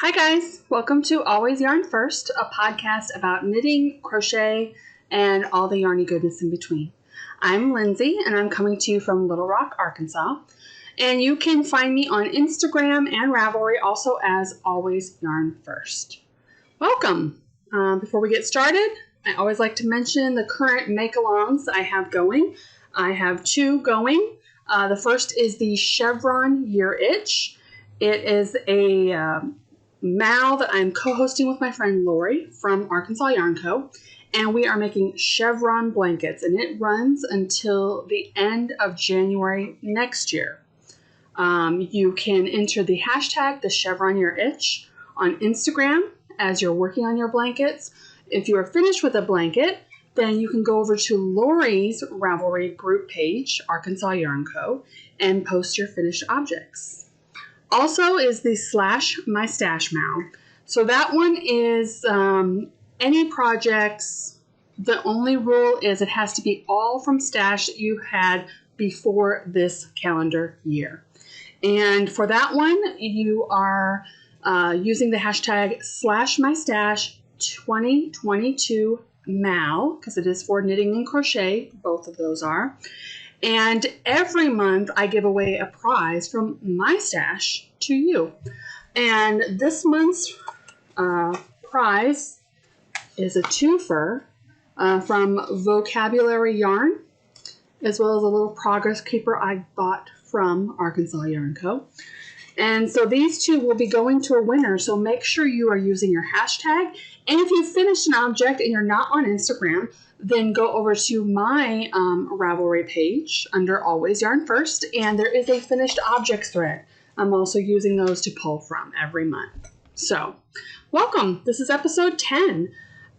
Hi guys, welcome to Always Yarn First, a podcast about knitting, crochet, and all the yarny goodness in between. I'm Lindsay and I'm coming to you from Little Rock, Arkansas. And you can find me on Instagram and Ravelry also as Always Yarn First. Welcome! Before we get started, I always like to mention the current make-alongs I have going. I have two going. The first is the Chevron Year Itch. It is a MAL that I'm co-hosting with my friend Lori from Arkansas Yarn Co. And we are making Chevron blankets, and it runs until the end of January next year. You can enter the hashtag, the Chevron Year Itch, on Instagram as you're working on your blankets. If you are finished with a blanket, then you can go over to Lori's Ravelry group page, Arkansas Yarn Co., and post your finished objects. Also is the /My Stash MAL. So that one is any projects. The only rule is it has to be all from stash that you had before this calendar year. And for that one, you are using the hashtag /MyStash2022 MAL, because it is for knitting and crochet. Both of those are. And every month I give away a prize from my stash to you. And this month's prize is a twofer from Vocabulary Yarn, as well as a little progress keeper I bought from Arkansas Yarn Co. And so these two will be going to a winner, so make sure you are using your hashtag. And if you finished an object and you're not on Instagram, then go over to my Ravelry page under Always Yarn First, and there is a finished objects thread. I'm also using those to pull from every month. So, welcome. This is episode 10.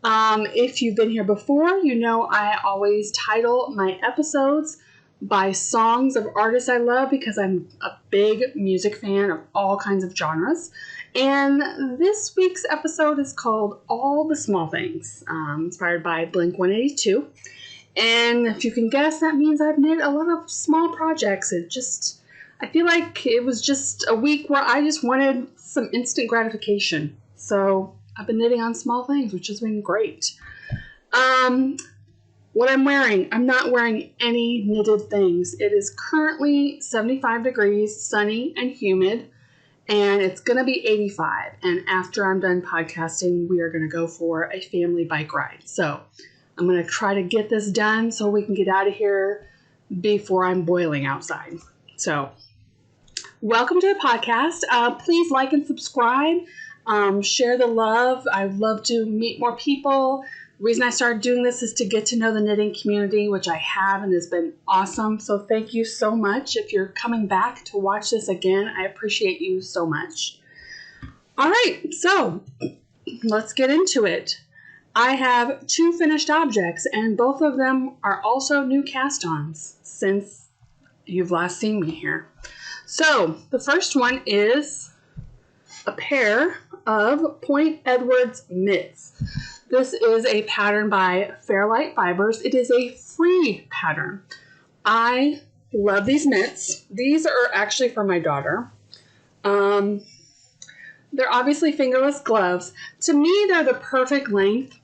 If you've been here before, you know I always title my episodes by songs of artists I love because I'm a big music fan of all kinds of genres. And this week's episode is called All the Small Things, inspired by Blink-182. And if you can guess, that means I've knit a lot of small projects. I feel like it was just a week where I just wanted some instant gratification. So I've been knitting on small things, which has been great. What I'm wearing, I'm not wearing any knitted things. It is currently 75 degrees, sunny and humid. And it's going to be 85. And after I'm done podcasting, we are going to go for a family bike ride. So I'm going to try to get this done so we can get out of here before I'm boiling outside. So welcome to the podcast. Please like and subscribe. Share the love. I'd love to meet more people. The reason I started doing this is to get to know the knitting community, which I have, and has been awesome. So thank you so much. If you're coming back to watch this again, I appreciate you so much. All right, so let's get into it. I have two finished objects, and both of them are also new cast-ons since you've last seen me here. So the first one is a pair of Point Edwards mitts. This is a pattern by Fairlight Fibers. It is a free pattern. I love these mitts. These are actually for my daughter. They're obviously fingerless gloves. To me, they're the perfect length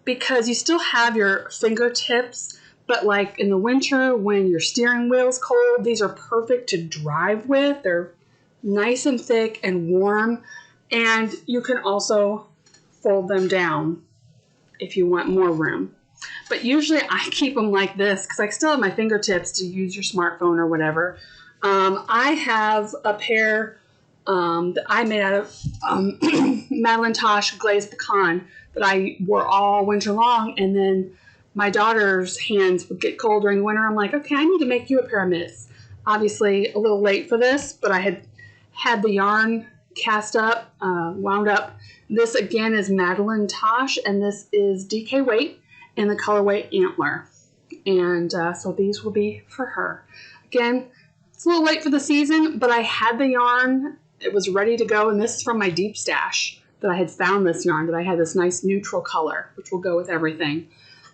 because you still have your fingertips, but like in the winter when your steering wheel's cold, these are perfect to drive with. They're nice and thick and warm, and you can also fold them down if you want more room. But usually I keep them like this because I still have my fingertips to use your smartphone or whatever. I have a pair that I made out of Madelinetosh glazed pecan that I wore all winter long, and then my daughter's hands would get cold during the winter. I'm like, okay, I need to make you a pair of mitts. Obviously a little late for this, but I had the yarn cast up, wound up. This again is Madelinetosh, and this is DK weight in the colorway Antler. And so these will be for her. Again, it's a little late for the season, but I had the yarn. It was ready to go, and this is from my deep stash that I had found this yarn, that I had this nice neutral color, which will go with everything.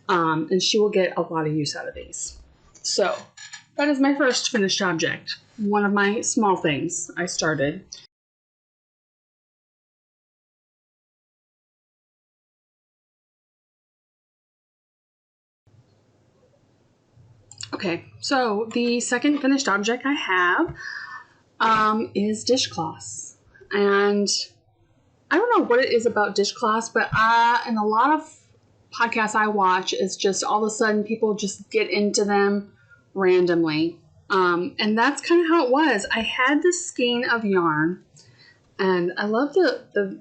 And she will get a lot of use out of these. So that is my first finished object. One of my small things I started. Okay, so the second finished object I have is dishcloths. And I don't know what it is about dishcloths, but in a lot of podcasts I watch, it's just all of a sudden people just get into them randomly. And that's kind of how it was. I had this skein of yarn, and I love the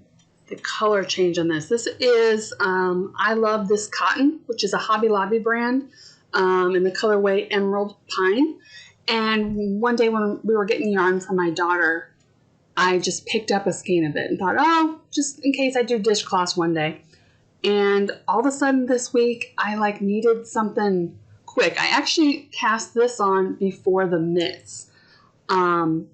color change on this. This is, I love this cotton, which is a Hobby Lobby brand, in the colorway Emerald Pine. And one day when we were getting yarn for my daughter, I just picked up a skein of it and thought, oh, just in case I do dishcloths one day. And all of a sudden this week, I needed something quick. I actually cast this on before the mitts. And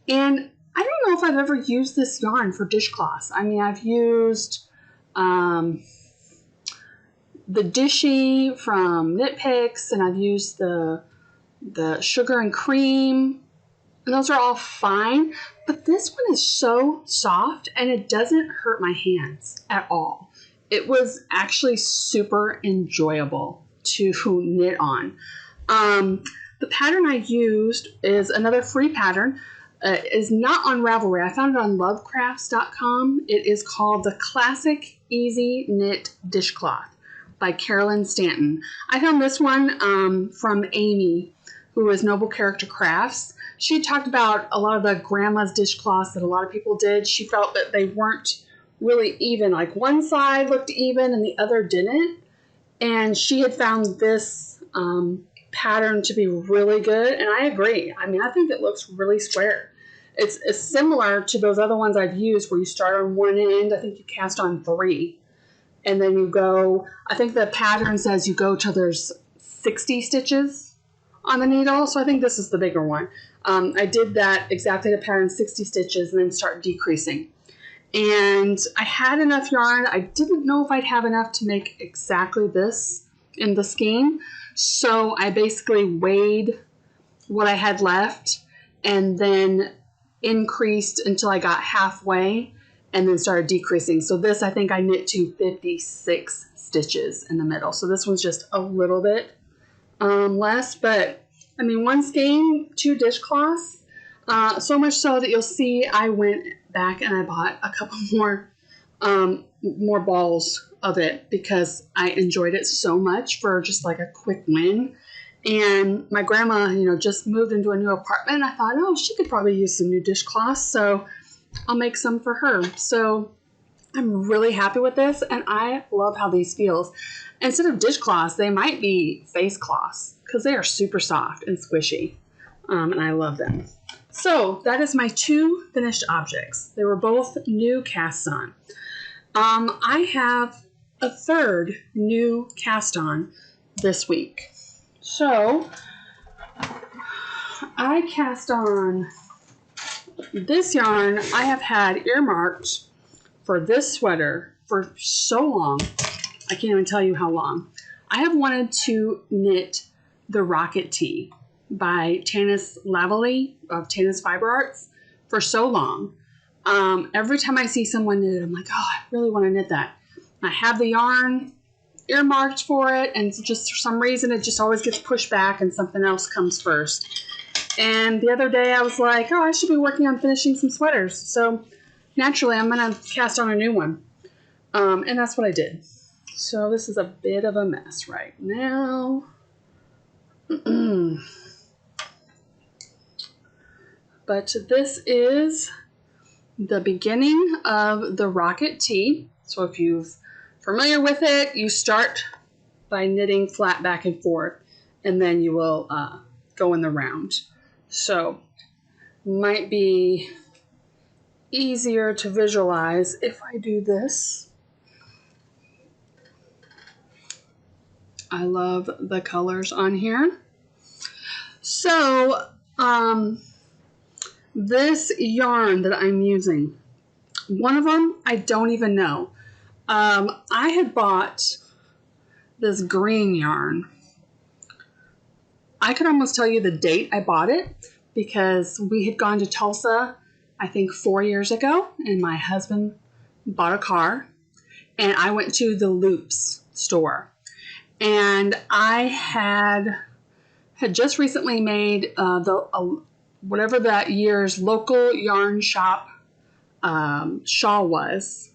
I don't know if I've ever used this yarn for dishcloths. I mean, I've used the Dishy from Knit Picks, and I've used the Sugar and Cream, and those are all fine. But this one is so soft, and it doesn't hurt my hands at all. It was actually super enjoyable to knit on. The pattern I used is another free pattern. Is not on Ravelry. I found it on lovecrafts.com. It is called the Classic Easy Knit Dishcloth by Carolyn Stanton. I found this one from Amy, who is Noble Character Crafts. She talked about a lot of the grandma's dishcloths that a lot of people did. She felt that they weren't really even. Like one side looked even and the other didn't. And she had found this pattern to be really good, and I agree. I mean, I think it looks really square. It's similar to those other ones I've used where you start on one end. I think you cast on 3, and then you go, I think the pattern says you go till there's 60 stitches on the needle, so I think this is the bigger one. I did that exactly the pattern, 60 stitches, and then start decreasing. And I had enough yarn. I didn't know if I'd have enough to make exactly this in the skein. So I basically weighed what I had left and then increased until I got halfway and then started decreasing. So this, I think I knit to 56 stitches in the middle. So this one's just a little bit less, but I mean, one skein, 2 dishcloths, so much so that you'll see I went back and I bought a couple more balls of it because I enjoyed it so much for just like a quick win. And my grandma, just moved into a new apartment. I thought, oh, she could probably use some new dishcloths, so I'll make some for her. So I'm really happy with this, and I love how these feels. Instead of dishcloths, they might be face cloths because they are super soft and squishy, and I love them. So that is my 2 finished objects. They were both new casts on. I have a 3rd new cast on this week. So I cast on this yarn I have had earmarked for this sweater for so long. I can't even tell you how long. I have wanted to knit the Rocket Tee by Tanis Lavallee of Tanis Fiber Arts for so long. Every time I see someone knit it, I'm like, oh, I really want to knit that. I have the yarn earmarked for it, and just for some reason it just always gets pushed back and something else comes first. And the other day I was like, oh, I should be working on finishing some sweaters. So naturally I'm going to cast on a new one. And that's what I did. So this is a bit of a mess right now. But this is the beginning of the Rocket Tee. So if you're familiar with it, you start by knitting flat back and forth, and then you will go in the round. So might be easier to visualize if I do this. I love the colors on here. So this yarn that I'm using, one of them I don't even know. I had bought this green yarn. I could almost tell you the date I bought it because we had gone to Tulsa, I think 4 years ago, and my husband bought a car, and I went to the Loops store, and I had had just recently made whatever that year's local yarn shop shawl was,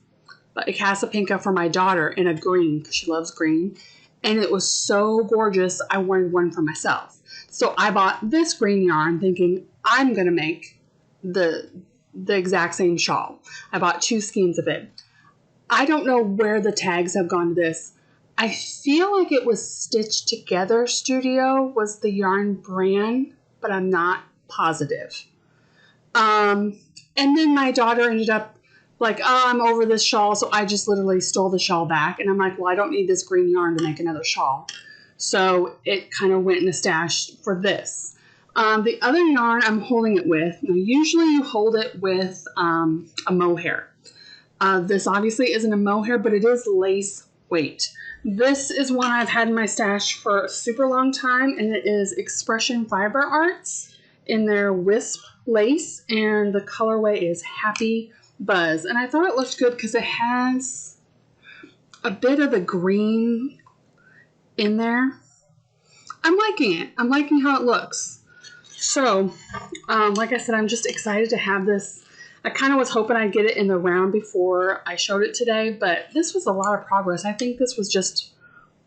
but a Casa Pinka for my daughter in a green because she loves green, and it was so gorgeous I wanted one for myself. So I bought this green yarn thinking I'm gonna make the exact same shawl. I bought 2 skeins of it. I don't know where the tags have gone to this. I feel like it was Stitched Together Studio was the yarn brand, but I'm not positive. And then my daughter ended up like, oh, I'm over this shawl, so I just literally stole the shawl back. And I'm like, well, I don't need this green yarn to make another shawl. So it kind of went in the stash for this. The other yarn I'm holding it with, now usually you hold it with a mohair. This obviously isn't a mohair, but it is lace weight. This is one I've had in my stash for a super long time, and it is Expression Fiber Arts in their Wisp lace, and the colorway is Happy Buzz. And I thought it looked good because it has a bit of the green in there. I'm liking it. I'm liking how it looks. So, like I said, I'm just excited to have this. I kind of was hoping I'd get it in the round before I showed it today, but this was a lot of progress. I think this was just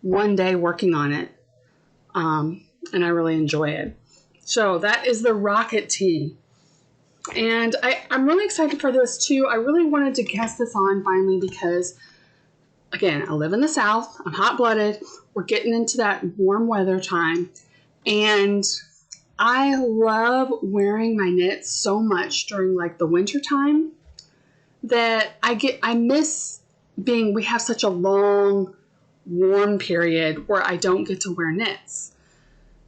one day working on it, and I really enjoy it. So that is the Rocket Tee. And I'm really excited for this too. I really wanted to cast this on finally because, again, I live in the South. I'm hot-blooded. We're getting into that warm weather time, and I love wearing my knits so much during like the winter time that I miss we have such a long warm period where I don't get to wear knits.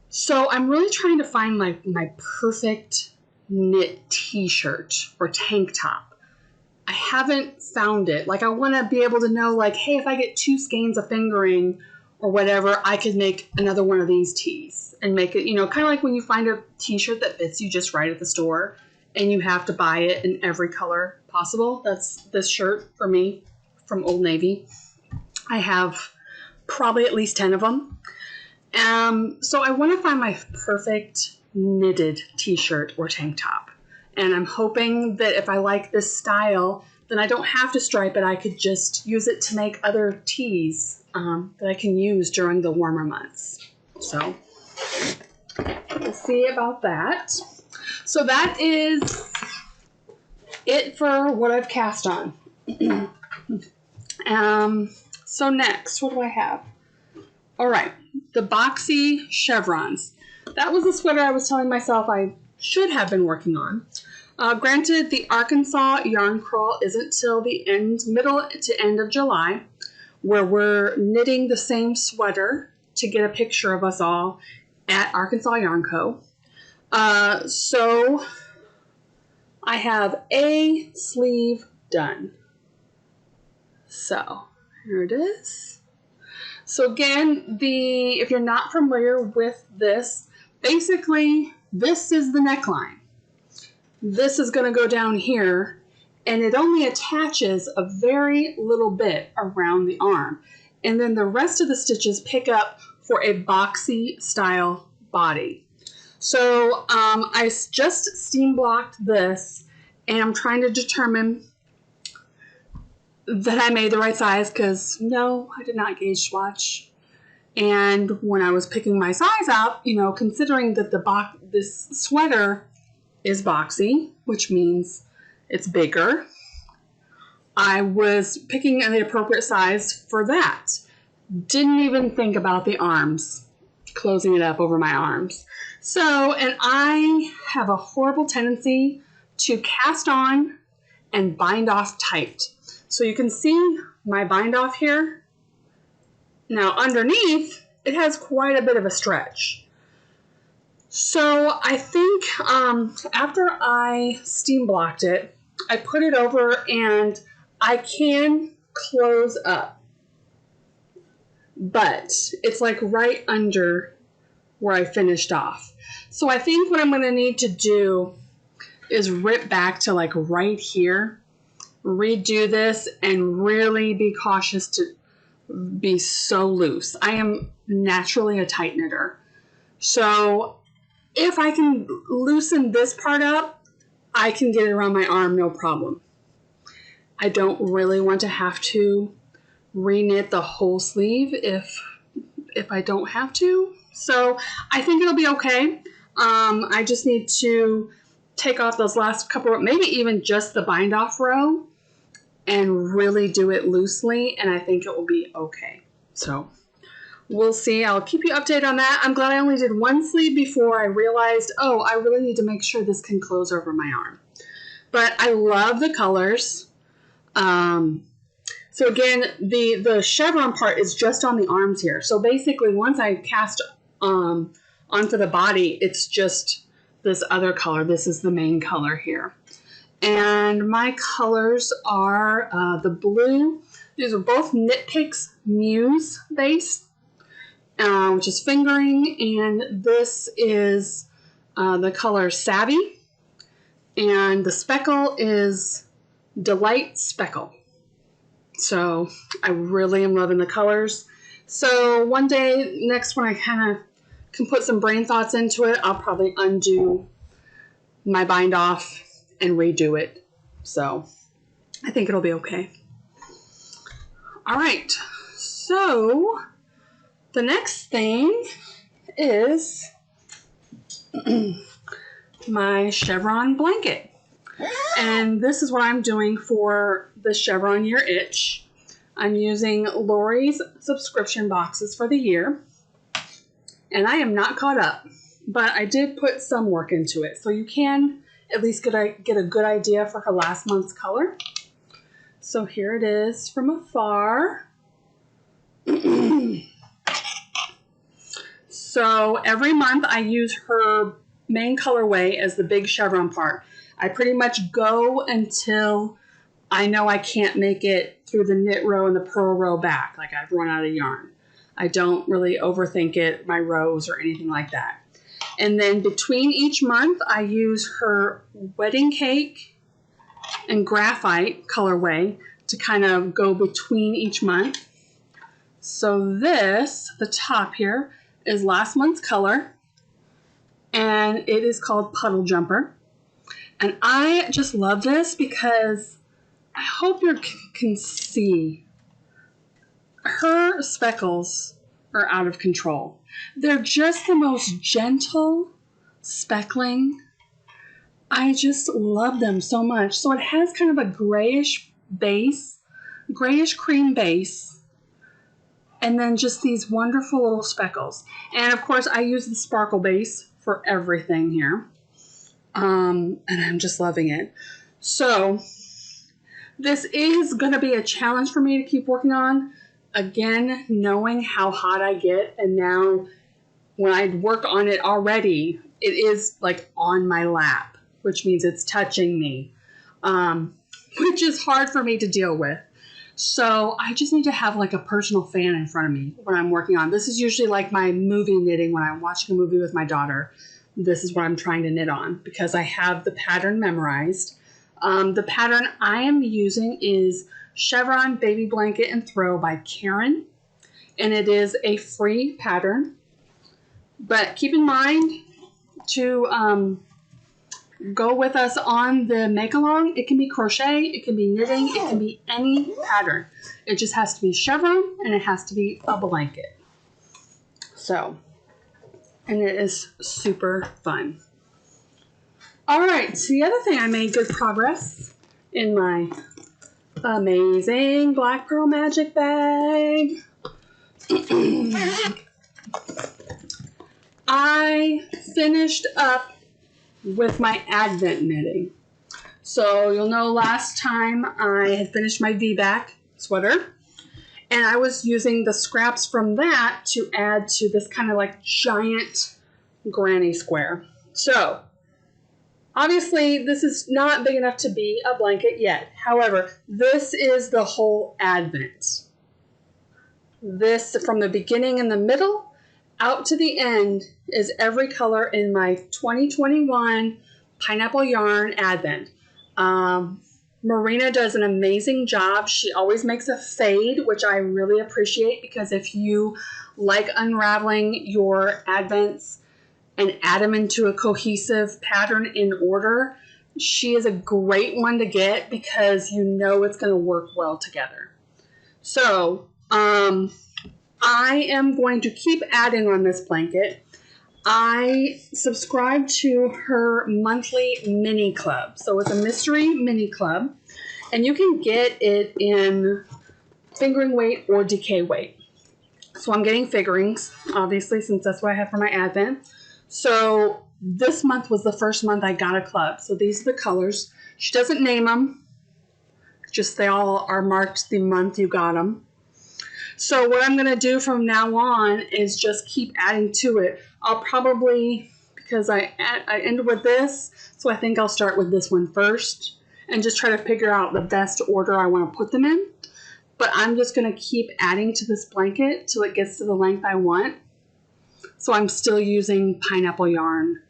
So I'm really trying to find my perfect knit t-shirt or tank top. I haven't found it. Like I want to be able to know like, hey, if I get 2 skeins of fingering or whatever, I could make another one of these tees and make it, kind of like when you find a t-shirt that fits you just right at the store and you have to buy it in every color possible. That's this shirt for me from Old Navy. I have probably at least 10 of them. So I want to find my perfect knitted t-shirt or tank top. And I'm hoping that if I like this style, then I don't have to stripe it. I could just use it to make other tees that I can use during the warmer months. So we'll see about that. So that is it for what I've cast on. So next, what do I have? All right, the Boxy Chevrons. That was a sweater I was telling myself I should have been working on. Granted, the Arkansas yarn crawl isn't till the middle to end of July, where we're knitting the same sweater to get a picture of us all at Arkansas Yarn Co. So I have a sleeve done. So here it is. So again, if you're not familiar with this, basically this is the neckline. This is going to go down here, and it only attaches a very little bit around the arm. And then the rest of the stitches pick up for a boxy style body. So I just steam blocked this, and I'm trying to determine that I made the right size because no, I did not gauge swatch. And when I was picking my size out, considering that this sweater is boxy, which means it's bigger, I was picking the appropriate size for that. Didn't even think about the arms, closing it up over my arms. So, and I have a horrible tendency to cast on and bind off tight. So you can see my bind off here. Now underneath, it has quite a bit of a stretch. So I think after I steam blocked it, I put it over and I can close up. But it's like right under where I finished off. So I think what I'm going to need to do is rip back to like right here, redo this, and really be cautious to be so loose. I am naturally a tight knitter, So if I can loosen this part up, I can get it around my arm, no problem. I don't really want to have to re-knit the whole sleeve if I don't have to. So I think it'll be okay. I just need to take off those last couple, maybe even just the bind off row, and really do it loosely, and I think it will be okay. So we'll see. I'll keep you updated on that. I'm glad I only did one sleeve before I realized, oh, I really need to make sure this can close over my arm. But I love the colors. So again, the chevron part is just on the arms here. So basically, once I cast onto the body, it's just this other color. This is the main color here. And my colors are the blue. These are both Knit Picks Muse base, which is fingering, and this is the color Savvy, and the speckle is Delight Speckle. So I really am loving the colors. So one day, next when I kind of can put some brain thoughts into it, I'll probably undo my bind off and redo it. So I think it'll be okay. All right, so the next thing is my Chevron Blanket. And this is what I'm doing for the Chevron Year Itch. I'm using Lori's subscription boxes for the year. And I am not caught up, but I did put some work into it. So you can at least get a good idea for her last month's color. So here it is from afar. So every month I use her main colorway as the big chevron part. I pretty much go until I know I can't make it through the knit row and the purl row back, like I've run out of yarn. I don't really overthink it, my rows or anything like that. And then between each month, I use her Wedding Cake and Graphite colorway to kind of go between each month. So this, the top here, is last month's color, and it is called Puddle Jumper. And I just love this because I hope you can see her speckles are out of control. They're just the most gentle speckling. I just love them so much. So it has kind of a grayish base, grayish cream base, and then just these wonderful little speckles. And of course I use the sparkle base for everything here. And I'm just loving it. So this is going to be a challenge for me to keep working on. Again, knowing how hot I get, and now when I work on it already, it is like on my lap, which means it's touching me, which is hard for me to deal with. So I just need to have like a personal fan in front of me when I'm working on. This is usually like my movie knitting when I'm watching a movie with my daughter. This is what I'm trying to knit on because I have the pattern memorized. The pattern I am using is Chevron Baby Blanket and Throw by Karin, and it is a free pattern. But keep in mind to go with us on the make along. It can be crochet, it can be knitting, it can be any pattern. It just has to be chevron and it has to be a blanket. So, and it is super fun. All right, so the other thing I made good progress in my amazing Black Pearl Magic bag. I finished up with my Advent knitting. So you'll know last time I had finished my V-back sweater, and I was using the scraps from that to add to this kind of like giant granny square. So obviously this is not big enough to be a blanket yet. However, this is the whole Advent. This from the beginning and the middle out to the end is every color in my 2021 Pineapple Yarn Advent. Marina does an amazing job. She always makes a fade, which I really appreciate, because if you like unraveling your Advents, and add them into a cohesive pattern in order, she is a great one to get because you know it's going to work well together. So I am going to keep adding on this blanket. I subscribe to her monthly mini club. So it's a mystery mini club, and you can get it in fingering weight or DK weight. So I'm getting figurings, obviously, since that's what I have for my Advent. So this month was the first month I got a club. So these are the colors. She doesn't name them, just they all are marked the month you got them. So what I'm going to do from now on is just keep adding to it. I'll probably, because I ended with this, so I think I'll start with this one first and just try to figure out the best order I want to put them in. But I'm just going to keep adding to this blanket till it gets to the length I want. So I'm still using pineapple yarn.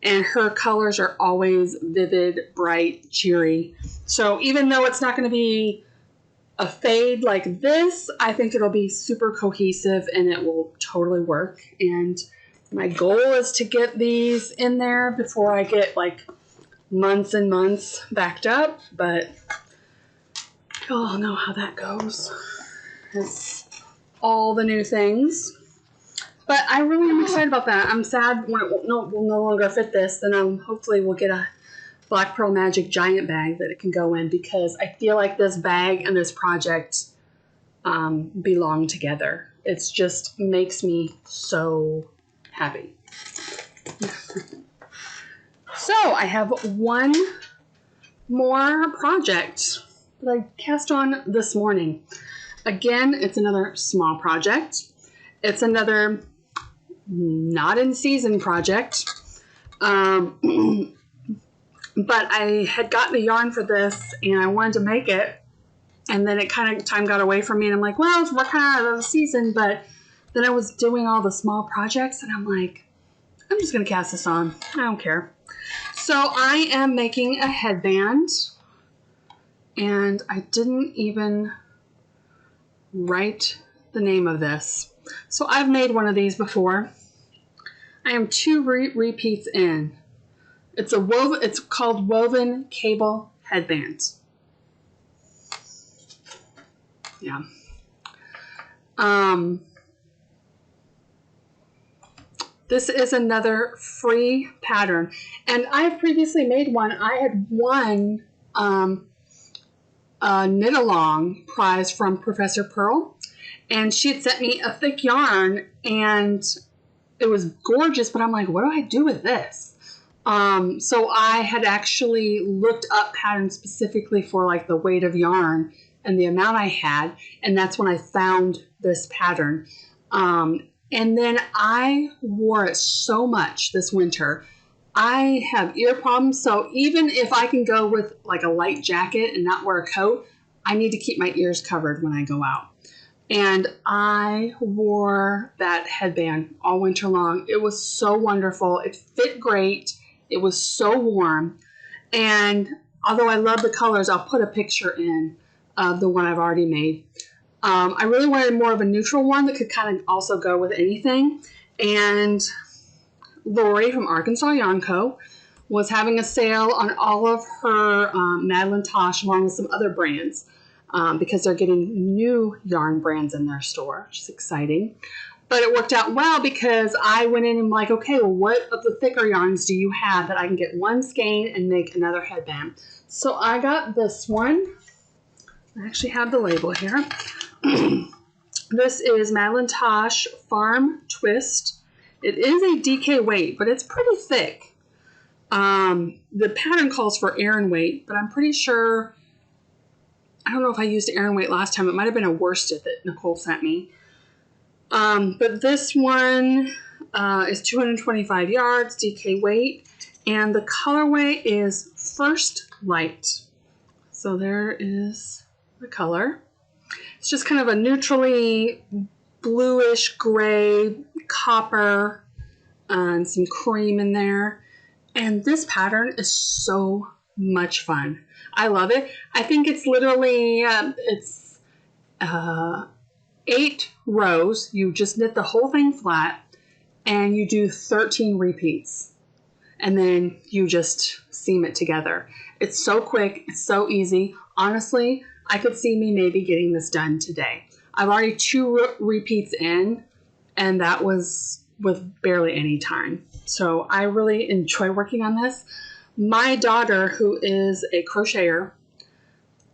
And her colors are always vivid, bright, cheery. So even though it's not going to be a fade like this, I think it'll be super cohesive and it will totally work. And my goal is to get these in there before I get like months and months backed up, but you'll all know how that goes. It's all the new things. But I really am excited about that. I'm sad when it will no longer fit this, then hopefully we'll get a Black Pearl Magic giant bag that it can go in, because I feel like this bag and this project belong together. It just makes me so happy. So I have one more project that I cast on this morning. Again, it's another small project. It's another not in season project. But I had gotten the yarn for this and I wanted to make it, and then it kind of time got away from me and I'm like, well, we're kind of out of the season. But then I was doing all the small projects and I'm like, I'm just gonna cast this on, I don't care. So I am making a headband, and I didn't even write the name of this. So I've made one of these before. I am 2 repeats in. It's called Woven Cable Headbands. Yeah. This is another free pattern, and I've previously made one. I had won a knit along prize from Professor Pearl, and she had sent me a thick yarn, and it was gorgeous. But I'm like, what do I do with this? So I had actually looked up patterns specifically for like the weight of yarn and the amount I had, and that's when I found this pattern. And then I wore it so much this winter. I have ear problems, so even if I can go with like a light jacket and not wear a coat, I need to keep my ears covered when I go out. And I wore that headband all winter long. It was so wonderful. It fit great. It was so warm. And although I love the colors, I'll put a picture in of the one I've already made. I really wanted more of a neutral one that could kind of also go with anything. And Lori from Arkansas Yarn Co. was having a sale on all of her Madelinetosh along with some other brands because they're getting new yarn brands in their store, which is exciting. But it worked out well because I went in and I'm like, okay, well, what of the thicker yarns do you have that I can get one skein and make another headband? So I got this one. I actually have the label here. This is Madelinetosh Farm Twist. It is a DK weight, but it's pretty thick. The pattern calls for Aran weight, but I'm pretty sure, I don't know if I used Aran weight last time. It might have been a worsted that Nicole sent me. But this one is 225 yards, DK weight, and the colorway is First Light. So there is the color. It's just kind of a neutrally bluish gray, copper, and some cream in there. And this pattern is so much fun. I love it. I think it's literally, it's 8 rows. You just knit the whole thing flat, and you do 13 repeats, and then you just seam it together. It's so quick. It's so easy. Honestly, I could see me maybe getting this done today. I've already 2 repeats in, and that was with barely any time. So I really enjoy working on this. My daughter, who is a crocheter,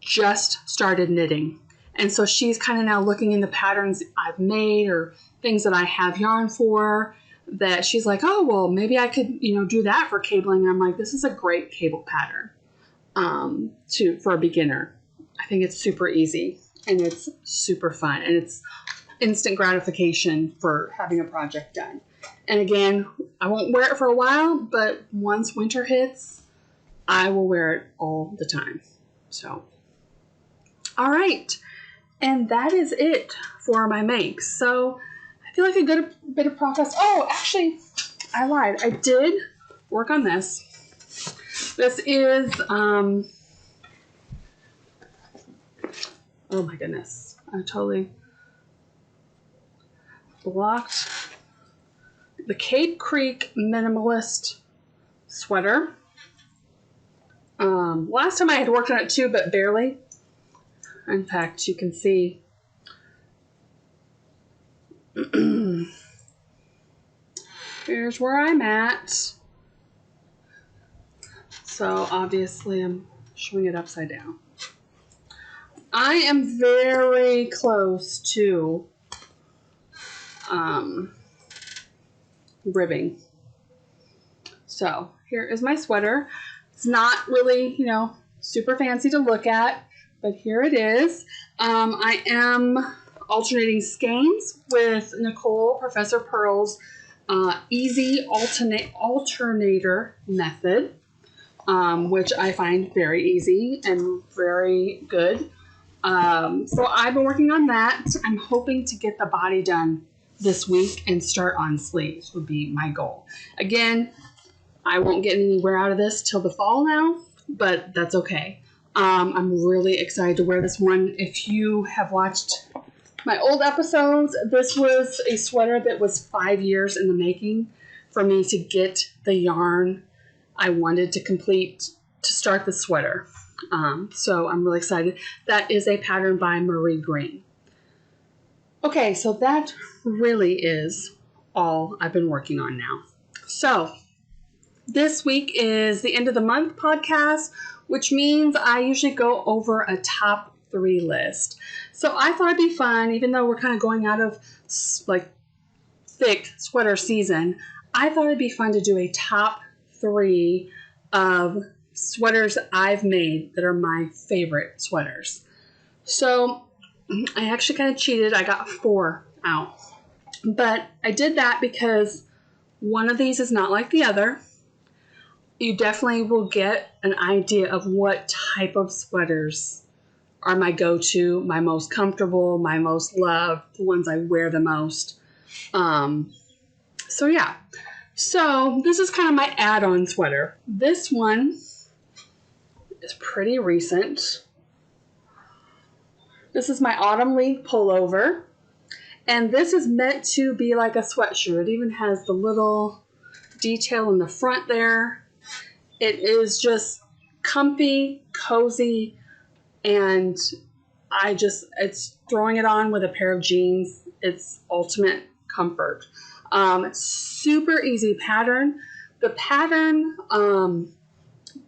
just started knitting. And so she's kind of now looking into patterns I've made or things that I have yarn for, that she's like, oh, well, maybe I could, do that for cabling. And I'm like, this is a great cable pattern for a beginner. I think it's super easy and it's super fun, and it's instant gratification for having a project done. And again, I won't wear it for a while, but once winter hits, I will wear it all the time. So, all right. And that is it for my makes. So I feel like a good bit of progress. Oh, actually, I lied. I did work on this. This is, oh my goodness. I totally blocked the Cape Creek Minimalist sweater. Last time I had worked on it too, but barely. In fact, you can see here's where I'm at. So obviously I'm showing it upside down. I am very close to ribbing. So here is my sweater. It's not really, super fancy to look at, but here it is. I am alternating skeins with Nicole, Professor Pearl's easy alternator method, which I find very easy and very good. So I've been working on that. I'm hoping to get the body done this week and start on sleeves would be my goal. Again, I won't get anywhere out of this till the fall now, but that's okay. I'm really excited to wear this one. If you have watched my old episodes, this was a sweater that was 5 years in the making for me to get the yarn I wanted to complete to start the sweater. So I'm really excited. That is a pattern by Marie Green. Okay, so that really is all I've been working on now. So this week is the end of the month podcast, which means I usually go over a top 3 list. So I thought it'd be fun, even though we're kind of going out of like thick sweater season, I thought it'd be fun to do a top 3 of sweaters I've made that are my favorite sweaters. So I actually kind of cheated. I got 4 out. But I did that because one of these is not like the other. You definitely will get an idea of what type of sweaters are my go-to, my most comfortable, my most loved, the ones I wear the most. So yeah. So this is kind of my add-on sweater. This one is pretty recent. This is my Autumn League pullover. And this is meant to be like a sweatshirt. It even has the little detail in the front there. It is just comfy, cozy, and it's throwing it on with a pair of jeans. It's ultimate comfort. Super easy pattern. The pattern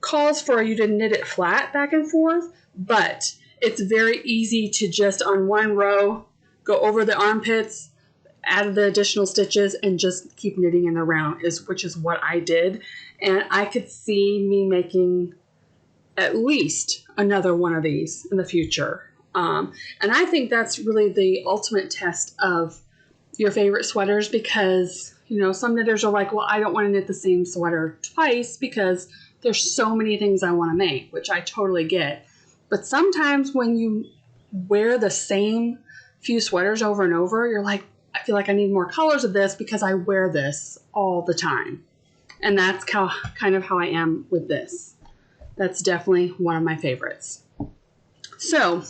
calls for you to knit it flat back and forth, but it's very easy to just on one row go over the armpits, add the additional stitches, and just keep knitting in the round, which is what I did. And I could see me making at least another one of these in the future. And I think that's really the ultimate test of your favorite sweaters, because, some knitters are like, well, I don't want to knit the same sweater twice because there's so many things I want to make, which I totally get. But sometimes when you wear the same few sweaters over and over, you're like, I feel like I need more colors of this because I wear this all the time. And that's kind of how I am with this. That's definitely one of my favorites. So,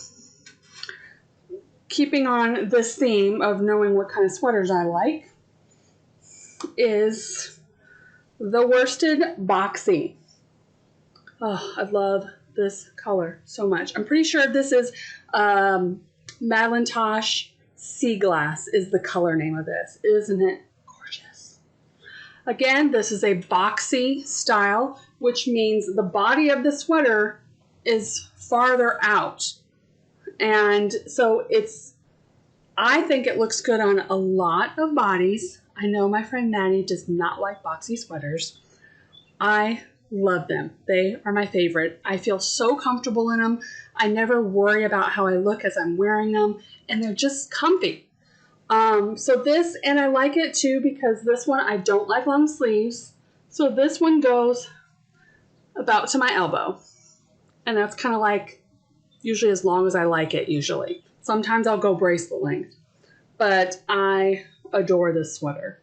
keeping on this theme of knowing what kind of sweaters I like, is the Worsted Boxy. Oh, I love this color so much. I'm pretty sure this is Madelinetosh Sea Glass is the color name of this. Isn't it gorgeous? Again, this is a boxy style, which means the body of the sweater is farther out. And so I think it looks good on a lot of bodies. I know my friend Maddie does not like boxy sweaters. I love them. They are my favorite. I feel so comfortable in them. I never worry about how I look as I'm wearing them, and they're just comfy. So this, and I like it too because this one, I don't like long sleeves. So this one goes about to my elbow, and that's kind of like usually as long as I like it usually. Sometimes I'll go bracelet length, but I adore this sweater.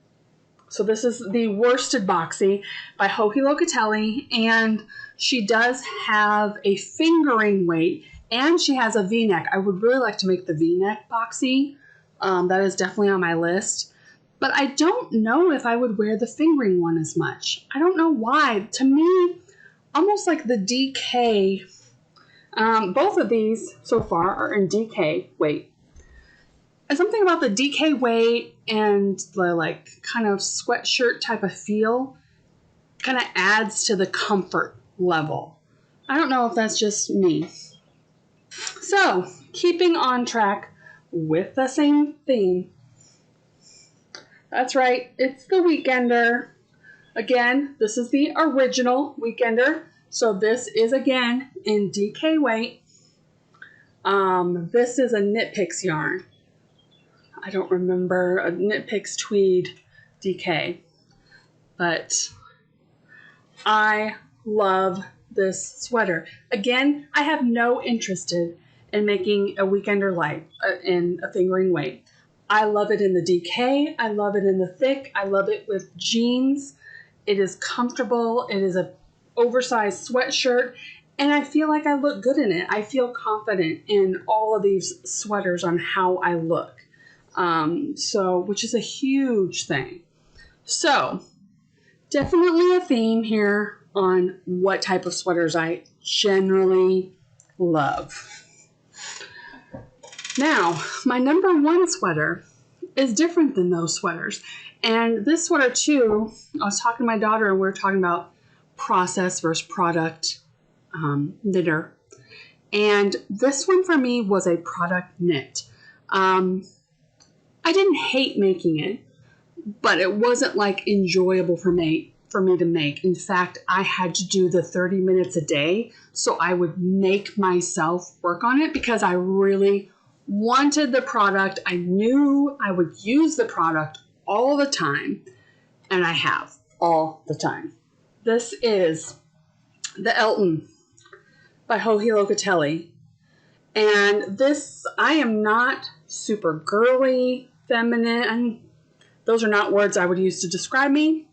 So this is the Worsted Boxy by Joji Locatelli, and she does have a fingering weight, and she has a V-neck. I would really like to make the V-neck boxy. That is definitely on my list, but I don't know if I would wear the fingering one as much. I don't know why. To me, almost like the DK, both of these so far are in DK weight. And something about the DK weight and the like kind of sweatshirt type of feel kind of adds to the comfort level. I don't know if that's just me. So, keeping on track with the same theme. That's right, it's the Weekender. Again, this is the original Weekender. So this is again in DK weight. This is a Knit Picks yarn. I don't remember a Knit Picks tweed DK, but I love this sweater. Again, I have no interest in making a Weekender light in a fingering weight. I love it in the DK. I love it in the thick. I love it with jeans. It is comfortable. It is an oversized sweatshirt, and I feel like I look good in it. I feel confident in all of these sweaters on how I look. Which is a huge thing. So, definitely a theme here on what type of sweaters I generally love. Now, my number one sweater is different than those sweaters. And this sweater too, I was talking to my daughter and we were talking about process versus product knitter. And this one for me was a product knit. I didn't hate making it, but it wasn't like enjoyable for me to make. In fact, I had to do the 30 minutes a day, so I would make myself work on it because I really wanted the product. I knew I would use the product all the time, and I have all the time. This is the Elton by Joji Locatelli. And this, I am not super girly, feminine. Those are not words I would use to describe me.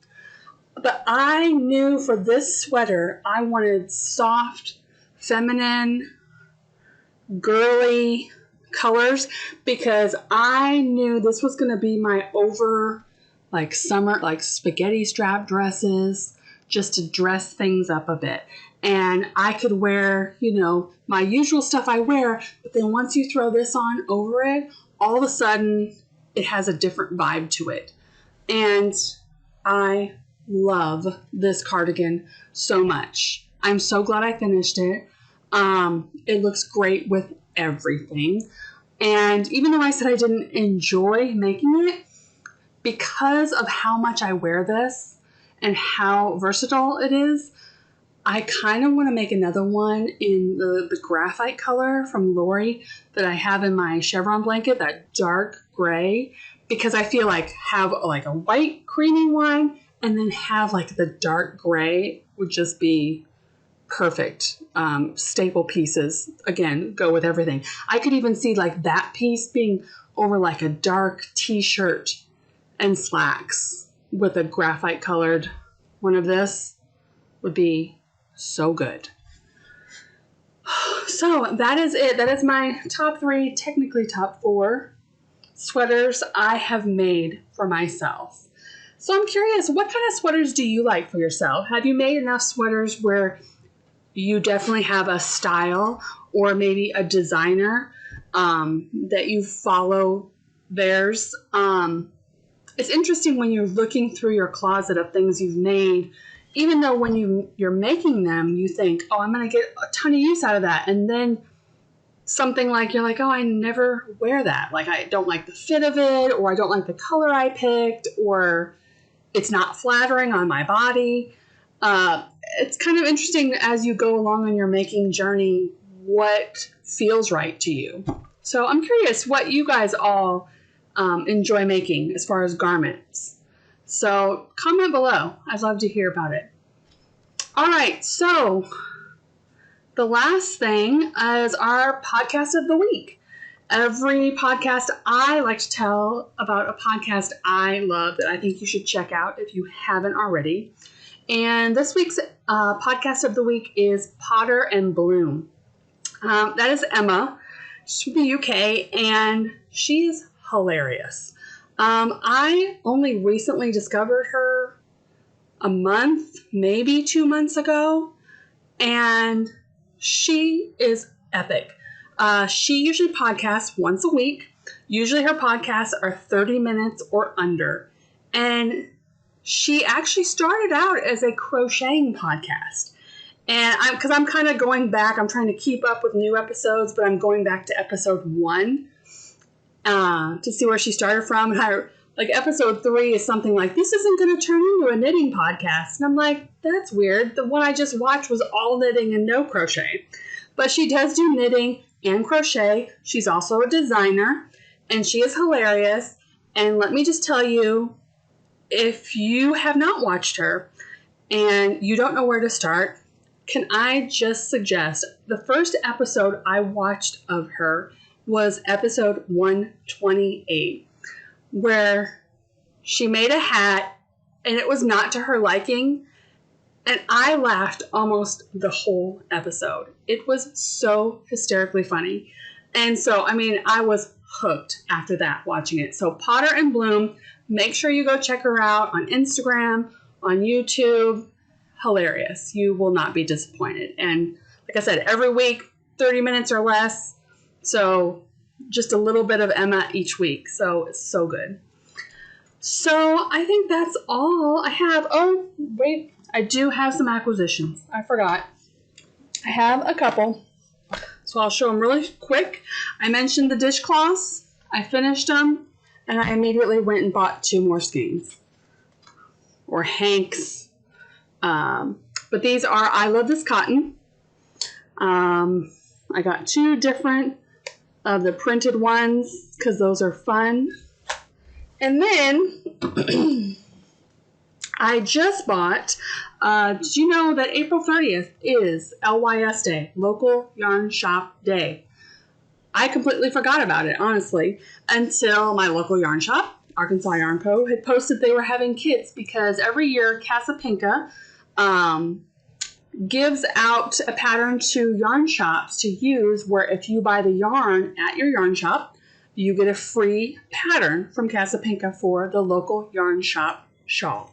But I knew for this sweater, I wanted soft, feminine, girly colors because I knew this was going to be my summer, like spaghetti strap dresses, just to dress things up a bit. And I could wear, my usual stuff I wear, but then once you throw this on over it, all of a sudden it has a different vibe to it. And I love this cardigan so much. I'm so glad I finished it. It looks great with everything. And even though I said I didn't enjoy making it, because of how much I wear this and how versatile it is, I kind of want to make another one in the graphite color from Lori that I have in my Chevron blanket, that dark gray, because I feel like have like a white creamy one and then have like the dark gray would just be perfect. Staple pieces, again, go with everything. I could even see like that piece being over like a dark t-shirt and slacks with a graphite colored one of this would be so good. So that is it. That is my top 3, technically top 4 sweaters I have made for myself. So I'm curious, what kind of sweaters do you like for yourself? Have you made enough sweaters where you definitely have a style or maybe a designer that you follow theirs? It's interesting when you're looking through your closet of things you've made, even though when you're making them, you think, oh, I'm going to get a ton of use out of that. And then something like, you're like, oh, I never wear that. Like, I don't like the fit of it, or I don't like the color I picked, or it's not flattering on my body. It's kind of interesting as you go along on your making journey, what feels right to you. So I'm curious what you guys all enjoy making as far as garments. So comment below. I'd love to hear about it. All right, so the last thing is our podcast of the week. Every podcast, I like to tell about a podcast I love that I think you should check out if you haven't already. And this week's podcast of the week is Potter and Bloom. That is Emma. She's from the UK, and she's hilarious. I only recently discovered her a month, maybe 2 months ago, and she is epic. She usually podcasts once a week. Usually her podcasts are 30 minutes or under. And she actually started out as a crocheting podcast. And because I'm kind of going back, I'm trying to keep up with new episodes, but I'm going back to episode 1 to see where she started from. And like episode 3 is something like, this isn't going to turn into a knitting podcast. And I'm like, that's weird. The one I just watched was all knitting and no crochet. But she does do knitting and crochet. She's also a designer, and she is hilarious. And let me just tell you, if you have not watched her and you don't know where to start, can I just suggest the first episode I watched of her was episode 128, where she made a hat and it was not to her liking. And I laughed almost the whole episode. It was so hysterically funny. And so, I mean, I was hooked after that watching it. So Potter and Bloom, make sure you go check her out on Instagram, on YouTube. Hilarious. You will not be disappointed. And like I said, every week, 30 minutes or less. So just a little bit of Emma each week. So it's so good. So I think that's all I have. Oh, wait. I do have some acquisitions. I forgot. I have a couple. So I'll show them really quick. I mentioned the dishcloths. I finished them. And I immediately went and bought 2 more skeins. Or hanks. But these are I Love This Cotton. I got 2 different of the printed ones because those are fun. And then I just bought, did you know that April 30th is LYS Day, Local Yarn Shop Day? I completely forgot about it, honestly, until my local yarn shop, Arkansas Yarn Co., had posted they were having kits because every year Casapinka gives out a pattern to yarn shops to use where if you buy the yarn at your yarn shop, you get a free pattern from Casapinka for the local yarn shop shawl.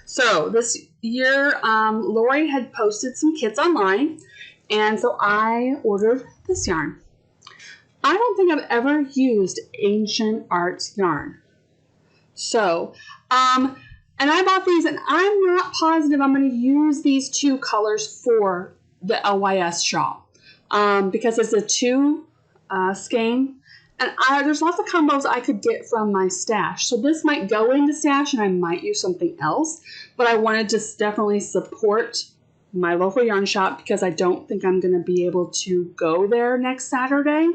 So this year, Lori had posted some kits online, and so I ordered this yarn. I don't think I've ever used Ancient Arts yarn. So, and I bought these, and I'm not positive I'm going to use these 2 colors for the LYS shawl because it's a 2 skein. And there's lots of combos I could get from my stash. So this might go into stash and I might use something else. But I wanted to definitely support my local yarn shop because I don't think I'm going to be able to go there next Saturday.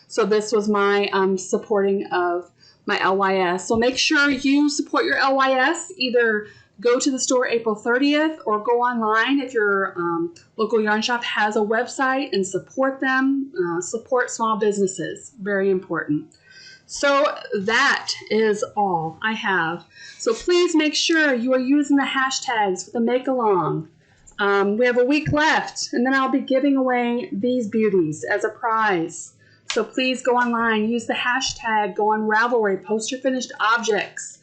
So this was my supporting of my LYS. So make sure you support your LYS. Either go to the store April 30th or go online if your local yarn shop has a website and support them. Support small businesses. Very important. So that is all I have. So please make sure you are using the hashtags for the make-along. We have a week left, and then I'll be giving away these beauties as a prize. So please go online, use the hashtag, go on Ravelry, post your finished objects.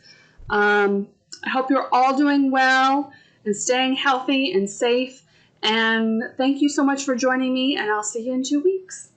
I hope you're all doing well and staying healthy and safe. And thank you so much for joining me, and I'll see you in 2 weeks.